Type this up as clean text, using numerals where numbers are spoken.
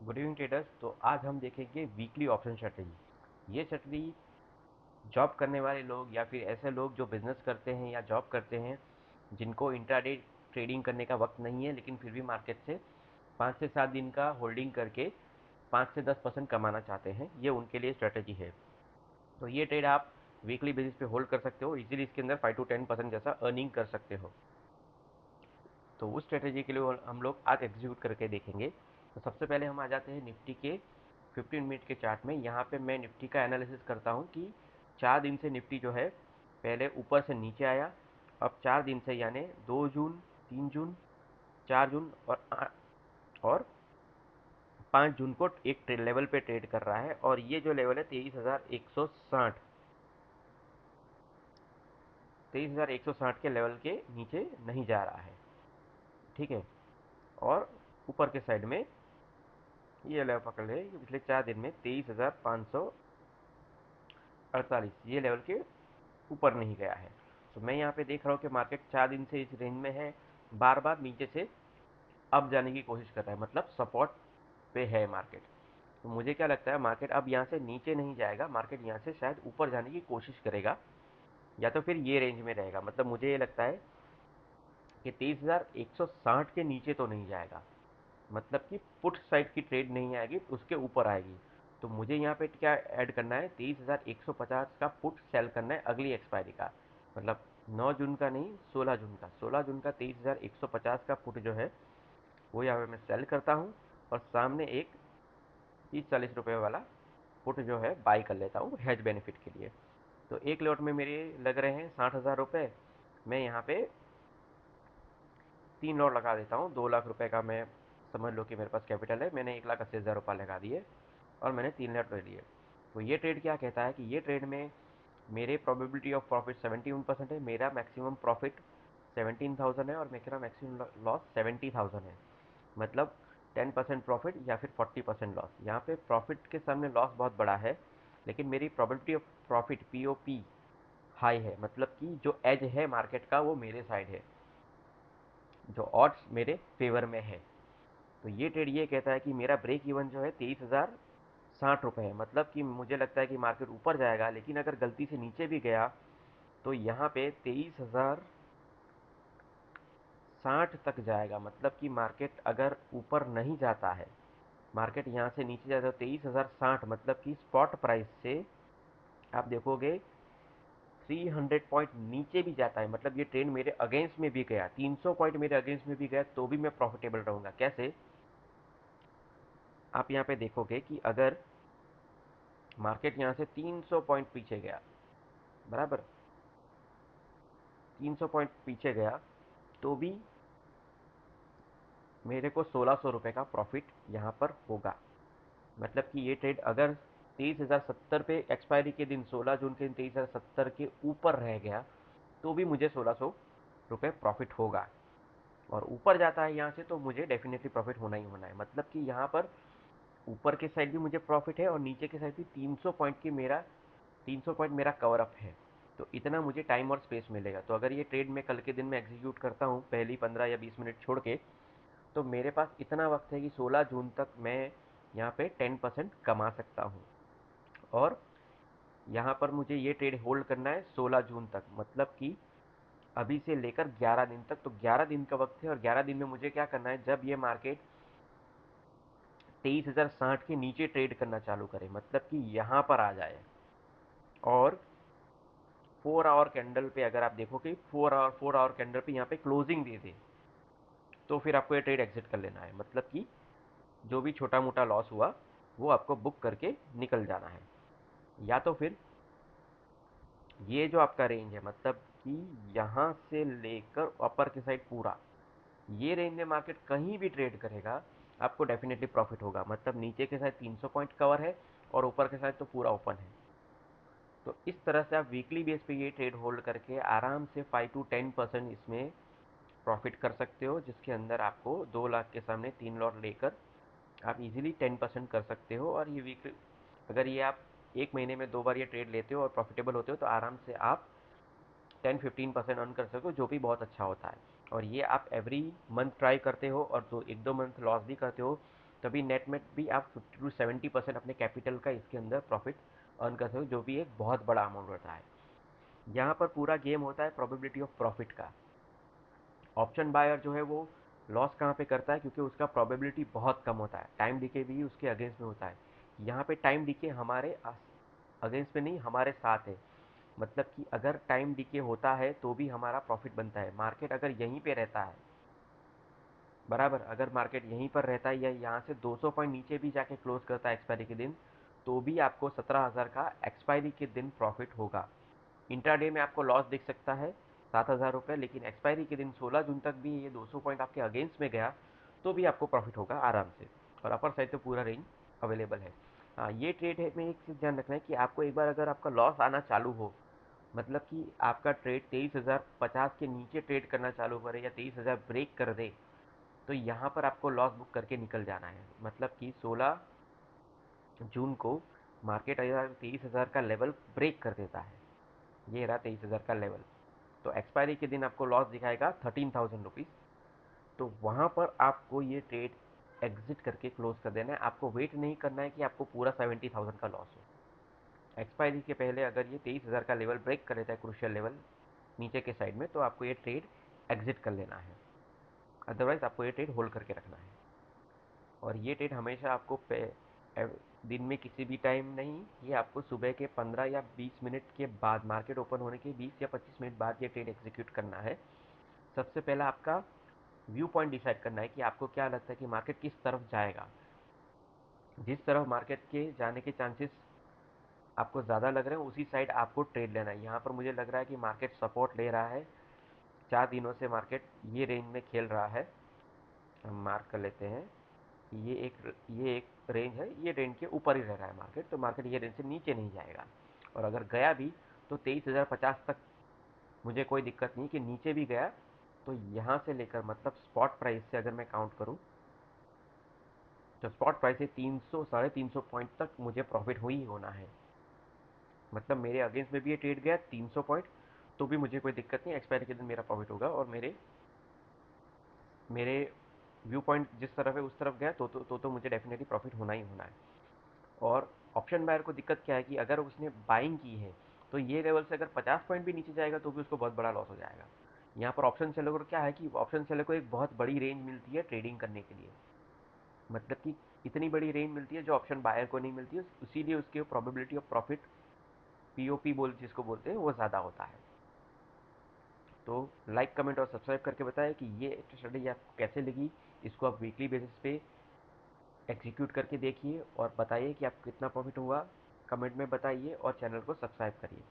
Good evening traders. तो आज हम देखेंगे वीकली ऑप्शन स्ट्रेटेजी। ये स्ट्रेटेजी जॉब करने वाले लोग या फिर ऐसे लोग जो बिजनेस करते हैं या जॉब करते हैं, जिनको इंट्राडे ट्रेडिंग करने का वक्त नहीं है लेकिन फिर भी मार्केट से 5 से 7 दिन का होल्डिंग करके 5 से 10% कमाना चाहते हैं, ये उनके लिए स्ट्रेटेजी है। तो ये ट्रेड आप वीकली बेसिस पे होल्ड कर सकते हो, इजीली इसके अंदर 5 to 10% जैसा अर्निंग कर सकते हो। तो उस स्ट्रेटेजी के लिए हम लोग आज एग्जीक्यूट करके देखेंगे। तो सबसे पहले हम आ जाते हैं निफ्टी के 15 मिनट के चार्ट में। यहाँ पे मैं निफ्टी का एनालिसिस करता हूँ कि 4 दिन से निफ्टी जो है पहले ऊपर से नीचे आया, अब 4 दिन से यानी 2 जून, 3 जून, 4 जून और 5 जून को एक लेवल पे ट्रेड कर रहा है। और ये जो लेवल है 23,160, 23,160 के लेवल के नीचे नहीं जा रहा है। ठीक है। और ऊपर के साइड में ये लेवल पकड़ ले कि पिछले 4 दिन में 23,548 ये लेवल के ऊपर नहीं गया है। तो मैं यहाँ पे देख रहा हूँ कि मार्केट 4 दिन से इस रेंज में है, बार बार नीचे से अब जाने की कोशिश कर रहा है, मतलब सपोर्ट पे है मार्केट। तो मुझे क्या लगता है, मार्केट अब यहाँ से नीचे नहीं जाएगा, मार्केट यहाँ से शायद ऊपर जाने की कोशिश करेगा या तो फिर ये रेंज में रहेगा। मतलब मुझे ये लगता है कि 23,160 के नीचे तो नहीं जाएगा, मतलब कि पुट साइड की ट्रेड नहीं आएगी, उसके ऊपर आएगी। तो मुझे यहाँ पे क्या ऐड करना है, 23,150 का पुट सेल करना है अगली एक्सपायरी का। मतलब 9 जून का नहीं, 16 जून का। 16 जून का 23,150 का पुट जो है वो यहाँ पे मैं सेल करता हूँ और सामने एक 30-40 रुपये वाला पुट जो है बाई कर लेता हूँ हेज बेनिफिट के लिए। तो एक लॉट में मेरे लग रहे हैं 60,000 रुपये। मैं यहाँ पे 3 लॉट लगा देता हूँ। 2 लाख रुपए का मैं समझ लो कि मेरे पास कैपिटल है, मैंने 1,80,000 रुपये लगा दिए और मैंने 3 लॉट ले लिए। तो ये ट्रेड क्या कहता है कि ये ट्रेड में मेरे प्रोबेबिलिटी ऑफ प्रॉफिट 71% है, मेरा मैक्सिमम प्रॉफिट 17,000 है और मेरा मैक्सिमम लॉस 70,000 है। मतलब 10% प्रॉफिट या फिर 40% लॉस। यहाँ पे प्रॉफिट के सामने लॉस बहुत बड़ा है, लेकिन मेरी probability of profit POP high है, मतलब कि जो एज है मार्केट का वो मेरे साइड है, जो ऑड्स मेरे फेवर में है। तो ये ट्रेड ये कहता है कि मेरा ब्रेक इवन जो है 23,060 रुपये है। मतलब कि मुझे लगता है कि मार्केट ऊपर जाएगा, लेकिन अगर गलती से नीचे भी गया तो यहाँ पे 23,060 तक जाएगा। मतलब कि मार्केट अगर ऊपर नहीं जाता है, मार्केट यहाँ से नीचे जाता है 23,060, मतलब कि स्पॉट प्राइस से आप देखोगे 300 पॉइंट नीचे भी जाता है, मतलब ये ट्रेंड मेरे अगेंस्ट में भी गया, 300 पॉइंट मेरे अगेंस्ट में भी गया, तो भी मैं प्रॉफिटेबल रहूंगा। कैसे? आप यहाँ पे देखोगे कि अगर मार्केट यहाँ से 300 पॉइंट पीछे गया, बराबर 300 पॉइंट पीछे गया, तो भी मेरे को 1,600 रुपये का प्रॉफिट यहाँ पर होगा। मतलब कि ये ट्रेड अगर 23,070 पे एक्सपायरी के दिन 16 जून के दिन 23,070 के ऊपर रह गया तो भी मुझे 1,600 रुपये प्रॉफिट होगा। और ऊपर जाता है यहाँ से तो मुझे डेफिनेटली प्रॉफिट होना ही होना है। मतलब कि यहाँ पर ऊपर के साइड भी मुझे प्रॉफिट है और नीचे के साइड भी 300 पॉइंट की मेरा 300 पॉइंट मेरा कवर अप है। तो इतना मुझे टाइम और स्पेस मिलेगा। तो अगर ये ट्रेड मैं कल के दिन में एग्जीक्यूट करता हूँ पहली 15 या 20 मिनट छोड़ के, तो मेरे पास इतना वक्त है कि 16 जून तक मैं यहाँ पे 10% कमा सकता हूँ। और यहाँ पर मुझे ये ट्रेड होल्ड करना है 16 जून तक, मतलब कि अभी से लेकर 11 दिन तक। तो 11 दिन का वक्त है और 11 दिन में मुझे क्या करना है, जब ये मार्केट 23,060 के नीचे ट्रेड करना चालू करे, मतलब कि यहाँ पर आ जाए और 4 आवर कैंडल पे अगर आप देखो कि 4 आवर कैंडल पे यहाँ पे क्लोजिंग दे दे, तो फिर आपको ये ट्रेड एग्जिट कर लेना है। मतलब कि जो भी छोटा मोटा लॉस हुआ वो आपको बुक करके निकल जाना है। या तो फिर ये जो आपका रेंज है, मतलब कि यहाँ से लेकर अपर के साइड पूरा ये रेंज में मार्केट कहीं भी ट्रेड करेगा, आपको डेफिनेटली प्रॉफिट होगा। मतलब नीचे के साइड 300 पॉइंट कवर है और ऊपर के साइड तो पूरा ओपन है। तो इस तरह से आप वीकली बेस पे ये ट्रेड होल्ड करके आराम से 5 to 10% इसमें प्रॉफिट कर सकते हो, जिसके अंदर आपको 2 लाख के सामने 3 लॉट लेकर आप इजीली 10% कर सकते हो। और ये वीक अगर ये आप एक महीने में 2 बार ये ट्रेड लेते हो और प्रॉफिटेबल होते हो तो आराम से आप 10-15% अर्न कर सकते हो, जो भी बहुत अच्छा होता है। और ये आप एवरी मंथ ट्राई करते हो और 1-2 मंथ लॉस भी करते हो तभी नेट में भी आप 50 to 70% अपने कैपिटल का इसके अंदर प्रॉफिट अर्न कर सकते हो, जो भी एक बहुत बड़ा अमाउंट होता है। यहाँ पर पूरा गेम होता है प्रोबेबिलिटी ऑफ प्रॉफिट का। ऑप्शन बायर जो है वो लॉस कहाँ पे करता है, क्योंकि उसका प्रोबेबिलिटी बहुत कम होता है, टाइम डिके भी उसके अगेंस्ट में होता है। यहाँ पे टाइम डिके हमारे अगेंस्ट में नहीं, हमारे साथ है। मतलब कि अगर टाइम डिके होता है तो भी हमारा प्रॉफिट बनता है। मार्केट अगर यहीं पे रहता है, बराबर, अगर मार्केट यहीं पर रहता है या यहाँ से 200 पॉइंट नीचे भी जाके क्लोज करता है एक्सपायरी के दिन, तो भी आपको 17,000 का एक्सपायरी के दिन प्रॉफिट होगा। इंट्राडे में आपको लॉस दिख सकता है 7,000 रुपये, लेकिन एक्सपायरी के दिन 16 जून तक भी ये 200 पॉइंट आपके अगेंस्ट में गया तो भी आपको प्रॉफिट होगा आराम से। और अपर साइड तो पूरा रेंज अवेलेबल है। हाँ, ये ट्रेड है में एक चीज़ ध्यान रखना है कि आपको एक बार अगर आपका लॉस आना चालू हो, मतलब कि आपका ट्रेड 23,050 के नीचे ट्रेड करना चालू करे या 23,000 ब्रेक कर दे, तो यहाँ पर आपको लॉस बुक करके निकल जाना है। मतलब कि 16 जून को मार्केट अगर 23,000 का लेवल ब्रेक कर देता है, ये रहा 23,000 का लेवल, तो एक्सपायरी के दिन आपको लॉस दिखाएगा 13,000 रुपीज़। तो वहाँ पर आपको ये ट्रेड एग्जिट करके क्लोज कर देना है। आपको वेट नहीं करना है कि आपको पूरा 70,000 का लॉस हो। एक्सपायरी के पहले अगर ये 23,000 का लेवल ब्रेक कर देता है, क्रूशियल लेवल नीचे के साइड में, तो आपको ये ट्रेड एग्जिट कर लेना है। अदरवाइज आपको ये ट्रेड होल्ड करके रखना है। और ये ट्रेड हमेशा आपको दिन में किसी भी टाइम नहीं, ये आपको सुबह के 15 या 20 मिनट के बाद, मार्केट ओपन होने के 20 या 25 मिनट बाद ये ट्रेड एग्जीक्यूट करना है। सबसे पहला आपका व्यू पॉइंट डिसाइड करना है कि आपको क्या लगता है कि मार्केट किस तरफ जाएगा। जिस तरफ मार्केट के जाने के चांसेस आपको ज़्यादा लग रहे हैं, उसी साइड आपको ट्रेड लेना है। यहाँ पर मुझे लग रहा है कि मार्केट सपोर्ट ले रहा है। 4 दिनों से मार्केट ये रेंज में खेल रहा है। हम मार्क कर लेते हैं। ये एक रेंज है, ये रेंज के ऊपर ही रह रहा है मार्केट, तो मार्केट ये रेंज से नीचे नहीं जाएगा। और अगर गया भी तो 23,050 तक मुझे कोई दिक्कत नहीं कि नीचे भी गया, तो यहाँ से लेकर, मतलब स्पॉट प्राइस से अगर मैं काउंट करूँ, तो स्पॉट प्राइस से 300 350 पॉइंट तक मुझे प्रॉफिट हो ही होना है। मतलब मेरे अगेंस्ट में भी ये ट्रेड गया 300 पॉइंट, तो भी मुझे कोई दिक्कत नहीं, एक्सपायरी के दिन मेरा प्रॉफिट होगा। और मेरे मेरे व्यू पॉइंट जिस तरफ है उस तरफ गया तो मुझे डेफिनेटली प्रॉफिट होना ही होना है। और ऑप्शन बायर को दिक्कत क्या है कि अगर उसने बाइंग की है, तो ये लेवल से अगर 50 पॉइंट भी नीचे जाएगा तो भी उसको बहुत बड़ा लॉस हो जाएगा। यहाँ पर ऑप्शन सेलर को क्या है कि ऑप्शन सेलर को एक बहुत बड़ी रेंज मिलती है ट्रेडिंग करने के लिए। मतलब कि इतनी बड़ी रेंज मिलती है जो ऑप्शन बायर को नहीं मिलती है, इसीलिए उसकी प्रोबेबिलिटी ऑफ प्रॉफिट, पीओपी जिसको बोलते हैं, वो ज़्यादा होता है। तो लाइक, कमेंट और सब्सक्राइब करके बताएं कि ये स्ट्रेटजी आपको कैसे लगी। इसको आप वीकली बेसिस पे एग्जीक्यूट करके देखिए और बताइए कि आपको कितना प्रॉफिट हुआ। कमेंट में बताइए और चैनल को सब्सक्राइब करिए।